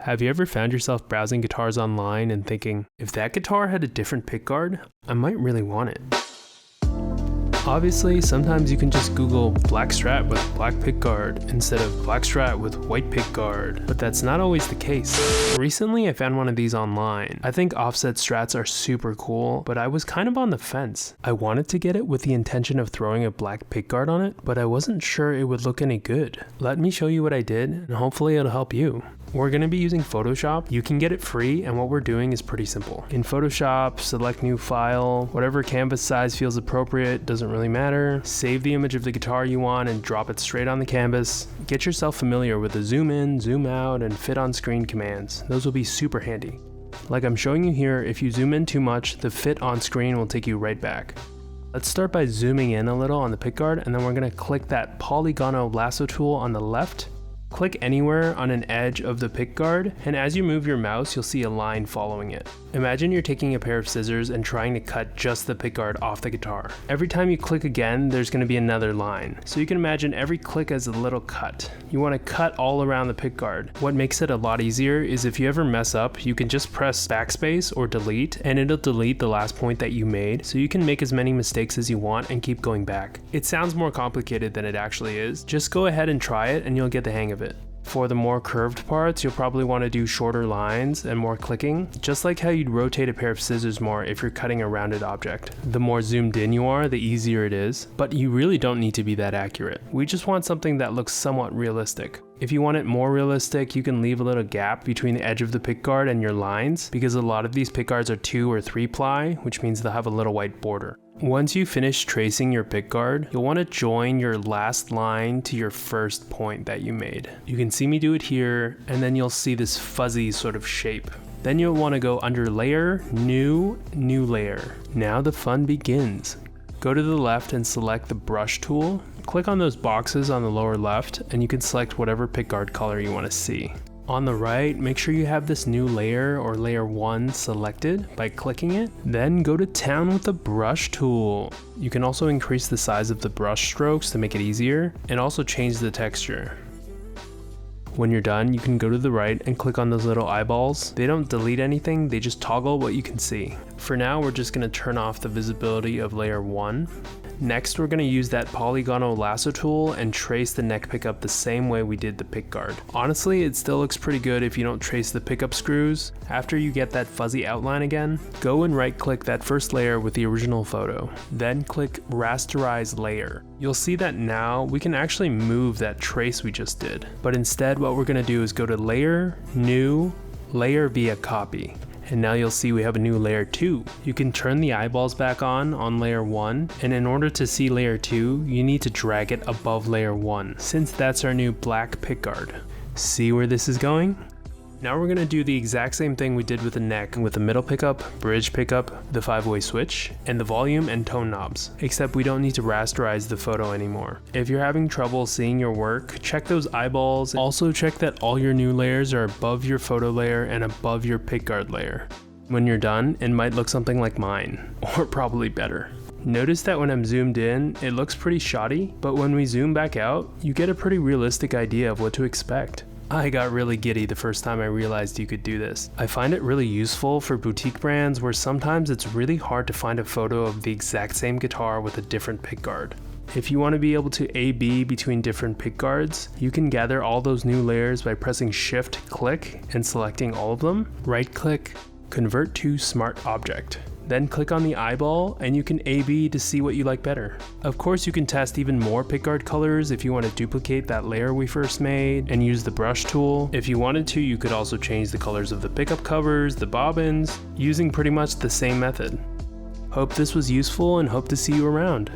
Have you ever found yourself browsing guitars online and thinking, if that guitar had a different pickguard, I might really want it? Obviously, sometimes you can just Google black strat with black pickguard instead of black strat with white pickguard, but that's not always the case. Recently, I found one of these online. I think offset strats are super cool, but I was kind of on the fence. I wanted to get it with the intention of throwing a black pickguard on it, but I wasn't sure it would look any good. Let me show you what I did, and hopefully it'll help you. We're going to be using Photoshop. You can get it free, and what we're doing is pretty simple. In Photoshop, select new file, whatever canvas size feels appropriate, doesn't really matter. Save the image of the guitar you want and drop it straight on the canvas. Get yourself familiar with the zoom in, zoom out, and fit on screen commands. Those will be super handy. Like I'm showing you here, if you zoom in too much, the fit on screen will take you right back. Let's start by zooming in a little on the pickguard, and then we're going to click that polygonal lasso tool on the left. Click anywhere on an edge of the pickguard, and as you move your mouse, you'll see a line following it. Imagine you're taking a pair of scissors and trying to cut just the pickguard off the guitar. Every time you click again, there's going to be another line. So you can imagine every click as a little cut. You want to cut all around the pickguard. What makes it a lot easier is if you ever mess up, you can just press backspace or delete, and it'll delete the last point that you made, so you can make as many mistakes as you want and keep going back. It sounds more complicated than it actually is. Just go ahead and try it and you'll get the hang of it. For the more curved parts, you'll probably want to do shorter lines and more clicking, just like how you'd rotate a pair of scissors more if you're cutting a rounded object. The more zoomed in you are, the easier it is, but you really don't need to be that accurate. We just want something that looks somewhat realistic. If you want it more realistic, you can leave a little gap between the edge of the pickguard and your lines, because a lot of these pickguards are 2 or 3 ply, which means they'll have a little white border. Once you finish tracing your pickguard, you'll want to join your last line to your first point that you made. You can see me do it here, and then you'll see this fuzzy sort of shape. Then you'll want to go under Layer, New Layer. Now the fun begins. Go to the left and select the brush tool. Click on those boxes on the lower left, and you can select whatever pickguard color you want to see. On the right, make sure you have this new layer or layer 1 selected by clicking it. Then go to town with the brush tool. You can also increase the size of the brush strokes to make it easier, and also change the texture. When you're done, you can go to the right and click on those little eyeballs. They don't delete anything, they just toggle what you can see. For now, we're just going to turn off the visibility of layer 1. Next, we're going to use that polygonal lasso tool and trace the neck pickup the same way we did the pickguard. Honestly, it still looks pretty good if you don't trace the pickup screws. After you get that fuzzy outline again, go and right click that first layer with the original photo. Then click rasterize layer. You'll see that now we can actually move that trace we just did. But instead, what we're going to do is go to layer, new, layer via copy. And now you'll see we have a new layer 2. You can turn the eyeballs back on layer 1, and in order to see layer 2, you need to drag it above layer 1, since that's our new black pickguard. See where this is going? Now we're going to do the exact same thing we did with the neck, with the middle pickup, bridge pickup, the 5-way switch, and the volume and tone knobs, except we don't need to rasterize the photo anymore. If you're having trouble seeing your work, check those eyeballs. Also check that all your new layers are above your photo layer and above your pickguard layer. When you're done, it might look something like mine, or probably better. Notice that when I'm zoomed in, it looks pretty shoddy, but when we zoom back out, you get a pretty realistic idea of what to expect. I got really giddy the first time I realized you could do this. I find it really useful for boutique brands where sometimes it's really hard to find a photo of the exact same guitar with a different pickguard. If you want to be able to A/B between different pickguards, you can gather all those new layers by pressing Shift-click and selecting all of them. Right-click, Convert to Smart Object. Then click on the eyeball and you can A/B to see what you like better. Of course, you can test even more pickguard colors if you want to duplicate that layer we first made and use the brush tool. If you wanted to, you could also change the colors of the pickup covers, the bobbins, using pretty much the same method. Hope this was useful and hope to see you around.